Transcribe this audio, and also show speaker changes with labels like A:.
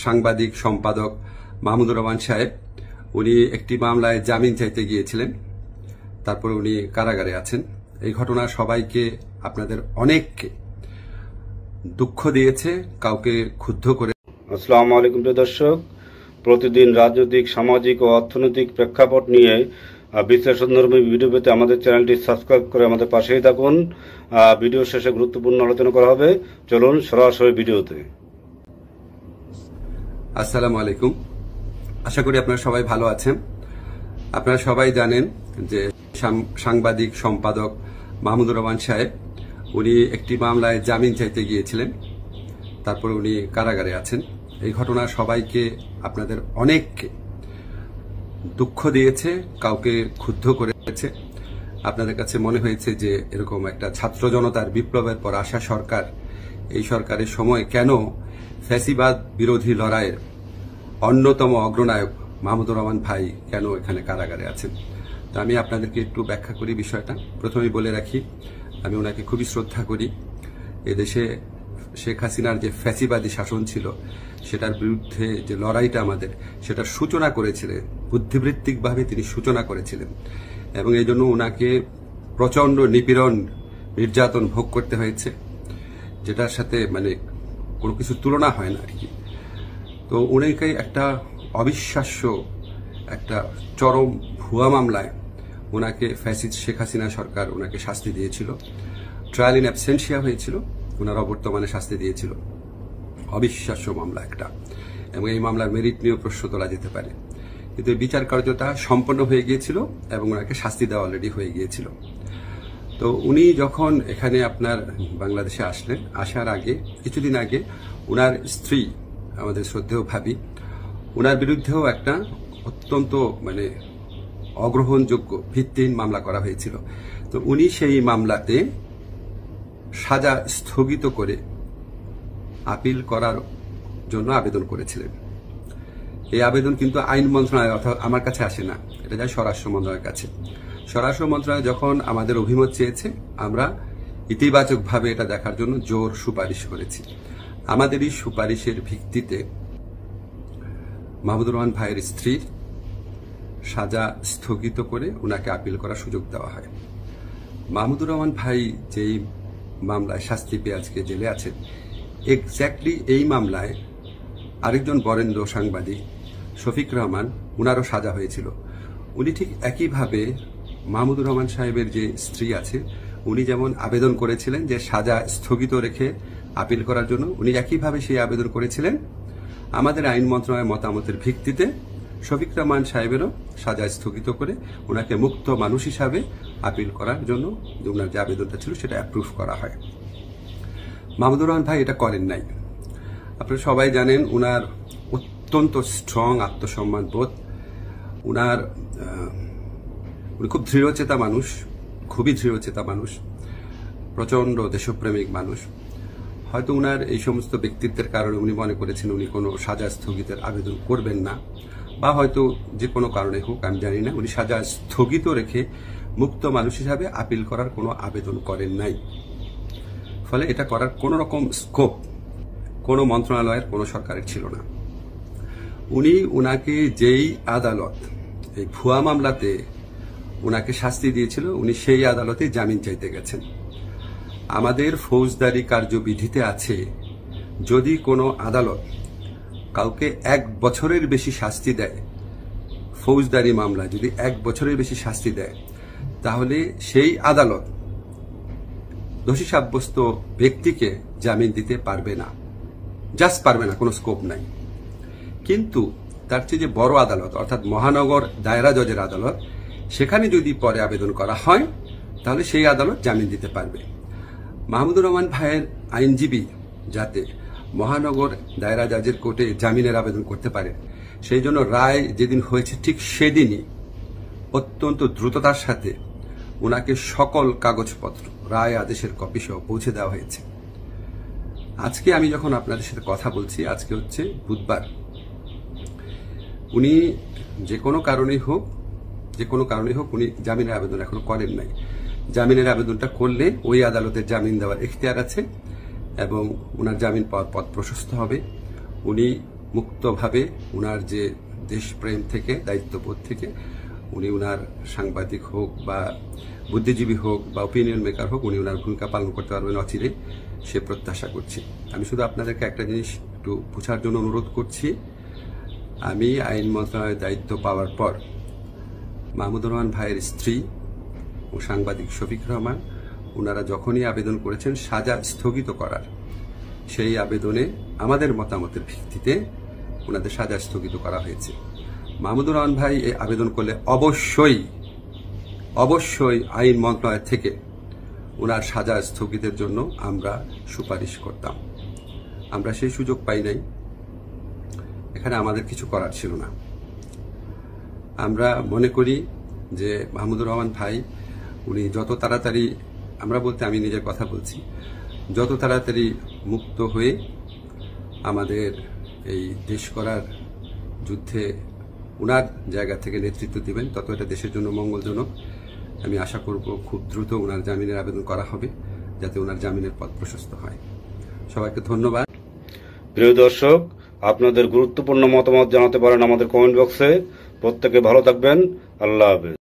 A: সাংবাদিক সম্পাদক মাহমুদুর রহমান সাহেব উনি একটি মামলায় জামিন চাইতে গিয়েছিলেন, তারপর উনি কারাগারে আছেন। এই ঘটনা সবাইকে, আপনাদের অনেককে দুঃখ দিয়েছে, কাউকে ক্ষুব্ধ করে।
B: আসসালামু আলাইকুম প্রিয় দর্শক, প্রতিদিন রাজনৈতিক, সামাজিক ও অর্থনৈতিক প্রেক্ষাপট নিয়ে বিশ্লেষণধর্মী ভিডিও পেতে আমাদের চ্যানেলটি সাবস্ক্রাইব করে আমাদের পাশেই থাকুন। ভিডিও শেষে গুরুত্বপূর্ণ আলোচনা করা হবে। চলুন সরাসরি ভিডিওতে।
A: আসসালামু আলাইকুম, আশা করি আপনারা সবাই ভালো আছেন। আপনারা সবাই জানেন যে সাংবাদিক সম্পাদক মাহমুদুর রহমান সাহেব উনি একটি মামলায় জামিন চাইতে গিয়েছিলেন, তারপর উনি কারাগারে আছেন। এই ঘটনা সবাইকে, আপনাদের অনেককে দুঃখ দিয়েছে, কাউকে ক্ষুব্ধ করেছে। আপনাদের কাছে মনে হয়েছে যে এরকম একটা ছাত্র জনতার বিপ্লবের পর আসা সরকার, এই সরকারের সময় কেন ফ্যাসিবাদ বিরোধী লড়াইয়ের অন্যতম অগ্রনায়ক মাহমুদুর রহমান ভাই কেন এখানে কারাগারে আছেন। তো আমি আপনাদেরকে একটু ব্যাখ্যা করি বিষয়টা। প্রথমেই বলে রাখি, আমি ওনাকে খুবই শ্রদ্ধা করি। এদেশে শেখ হাসিনার যে ফ্যাসিবাদী শাসন ছিল, সেটার বিরুদ্ধে যে লড়াইটা আমাদের, সেটার সূচনা করেছিলেন, বুদ্ধিবৃত্তিকভাবে তিনি সূচনা করেছিলেন, এবং এই জন্য ওনাকে প্রচন্ড নিপীড়ন, নির্যাতন ভোগ করতে হয়েছে, যেটার সাথে কোনো কিছু তুলনা হয় না আর কি। তো উনাকে একটা অবিশ্বাস্য, একটা চরম ভুয়া মামলায় ওনাকে ফ্যাসিস্ট শেখ হাসিনা সরকার ওনাকে শাস্তি দিয়েছিল। ট্রায়াল ইন অ্যাবসেন্সিয়া হয়েছিল, ওনার অবর্তমানে শাস্তি দিয়েছিল। অবিশ্বাস্য মামলা একটা, এবং এই মামলার মেরিট নিয়েও প্রশ্ন তোলা যেতে পারে, কিন্তু এই বিচার কার্যটা সম্পন্ন হয়ে গিয়েছিল এবং ওনাকে শাস্তি দেওয়া অলরেডি হয়ে গিয়েছিল। তো উনি যখন এখানে আপনার বাংলাদেশে আসলেন, আসার আগে কিছুদিন আগে ওনার স্ত্রী, আমাদের শ্রদ্ধেয় ভাবি, ওনার বিরুদ্ধেও একটা অত্যন্ত অগ্রহণযোগ্য ভিত্তিহীন মামলা করা হয়েছিল। তো উনি সেই মামলাতে সাজা স্থগিত করে আপিল করার জন্য আবেদন করেছিলেন। এই আবেদন কিন্তু আইন মন্ত্রণালয় অর্থাৎ আমার কাছে আসে না, এটা যায় স্বরাষ্ট্র মন্ত্রণালয়ের কাছে। স্বরাষ্ট্র মন্ত্রণালয় যখন আমাদের অভিমত চেয়েছে, আমরা ইতিবাচকভাবে এটা দেখার জন্য জোর সুপারিশ করেছি। আমাদের এই সুপারিশের ভিত্তিতে মাহমুদুর রহমান ভাইয়ের স্ত্রীর সাজা স্থগিত করে ওনাকে আপিল করার সুযোগ দেওয়া হয়। মাহমুদুর রহমান ভাই যেই মামলায় শাস্তি পেয়ে আজকে জেলে আছেন, এক্স্যাক্টলি এই মামলায় আরেকজন বরেণ্য সাংবাদিক শফিক রহমান, ওনারও সাজা হয়েছিল। উনি ঠিক একইভাবে মাহমুদুর রহমান সাহেবের যে স্ত্রী আছে, উনি যেমন আবেদন করেছিলেন যে সাজা স্থগিত রেখে আপিল করার জন্য, উনি একইভাবে সেই আবেদন করেছিলেন। আমাদের আইন মন্ত্রণালয়ের মতামতের ভিত্তিতে শফিক রহমান সাহেবেরও সাজা স্থগিত করে ওনাকে মুক্ত মানুষ হিসাবে আপিল করার জন্য ওনার যে আবেদনটা ছিল সেটা অ্যাপ্রুভ করা হয়। মাহমুদুর রহমান ভাই এটা করেন নাই। আপনারা সবাই জানেন ওনার অত্যন্ত স্ট্রং আত্মসম্মান বোধ, উনি খুব দৃঢ়চেতা মানুষ, খুবই দৃঢ়চেতা মানুষ, প্রচন্ড দেশপ্রেমিক মানুষ। হয়তো উনার এই সমস্ত ব্যক্তিত্বের কারণে উনি মনে করেছেন উনি কোনো সাজা স্থগিতের আবেদন করবেন না, বা হয়তো যে কোনো কারণে হোক, আমি জানি না, উনি সাজা স্থগিত রেখে মুক্ত মানুষ হিসাবে আপিল করার কোনো আবেদন করেন নাই। ফলে এটা করার কোনো রকম স্কোপ কোনো মন্ত্রণালয়ের, কোনো সরকারের ছিল না। উনাকে যেই আদালত এই ভুয়া মামলাতে উনাকে শাস্তি দিয়েছিল, উনি সেই আদালতে জামিন চাইতে গেছেন। আমাদের ফৌজদারি কার্যবিধিতে আছে, যদি কোনো আদালত কাউকে 1 বছরের বেশি শাস্তি দেয়, ফৌজদারি মামলা যদি 1 বছরের বেশি শাস্তি দেয়, তাহলে সেই আদালত দোষী সাব্যস্ত ব্যক্তিকে জামিন দিতে পারবে না, জাস্ট পারবে না, কোনো স্কোপ নাই। কিন্তু তার চেয়ে যে বড় আদালত, অর্থাৎ মহানগর দায়রা জজের আদালত, সেখানে যদি পরে আবেদন করা হয়, তাহলে সেই আদালত জামিন দিতে পারবে। মাহমুদুর রহমান ভাইয়ের আইনজীবী যাতে মহানগর দায়রা জজের কোর্টে জামিনের আবেদন করতে পারে, সেই জন্য রায় যেদিন হয়েছে ঠিক সেদিনই অত্যন্ত দ্রুততার সাথে ওনাকে সকল কাগজপত্র, রায় আদেশের কপি সহ পৌঁছে দেওয়া হয়েছে। আজকে আমি যখন আপনাদের সাথে কথা বলছি, আজকে হচ্ছে বুধবার, উনি যে কোনো কারণেই হোক উনি জামিনের আবেদন এখনো করেন নাই। জামিনের আবেদনটা করলে ওই আদালতের জামিন দেওয়ার এখতিয়ার আছে এবং ওনার জামিন পাওয়ার পথ প্রশস্ত হবে। উনি মুক্তভাবে উনার যে দেশপ্রেম থেকে, দায়িত্ববোধ থেকে উনি উনার সাংবাদিক হোক বা বুদ্ধিজীবী হোক বা ওপিনিয়ন মেকার হোক, উনি উনার ভূমিকা পালন করতে পারবেন অচিরে, সে প্রত্যাশা করছি। আমি শুধু আপনাদেরকে একটা জিনিস একটু বোঝার জন্য অনুরোধ করছি। আমি আইন মন্ত্রণালয়ের দায়িত্ব পাওয়ার পর মাহমুদুর রহমান ভাইয়ের স্ত্রী ও সাংবাদিক শফিক রহমান, ওনারা যখনই আবেদন করেছেন সাজা স্থগিত করার, সেই আবেদনে আমাদের মতামতের ভিত্তিতে ওনাদের সাজা স্থগিত করা হয়েছে। মাহমুদুর রহমান ভাই এই আবেদন করলে অবশ্যই আইন মন্ত্রণালয় থেকে ওনার সাজা স্থগিতের জন্য আমরা সুপারিশ করতাম। আমরা সেই সুযোগ পাই নাই, এখানে আমাদের কিছু করার ছিল না। আমরা মনে করি যে মাহমুদুর রহমান ভাই উনি যত তাড়াতাড়ি, আমরা বলতে আমি নিজের কথা বলছি, যত তাড়াতাড়ি মুক্ত হয়ে আমাদের এই দেশ করার যুদ্ধে উনার জায়গা থেকে নেতৃত্ব দিবেন, তত এটা দেশের জন্য মঙ্গলজনক। আমি আশা করব খুব দ্রুত ওনার জামিনের আবেদন করা হবে, যাতে ওনার জামিনের পথ প্রশস্ত হয়। সবাইকে ধন্যবাদ।
B: প্রিয় দর্শক, আপনাদের গুরুত্বপূর্ণ মতামত জানাতে পারেন আমাদের কমেন্ট বক্সে। প্রত্যেকে ভালো থাকবেন। আল্লাহ হাফেজ।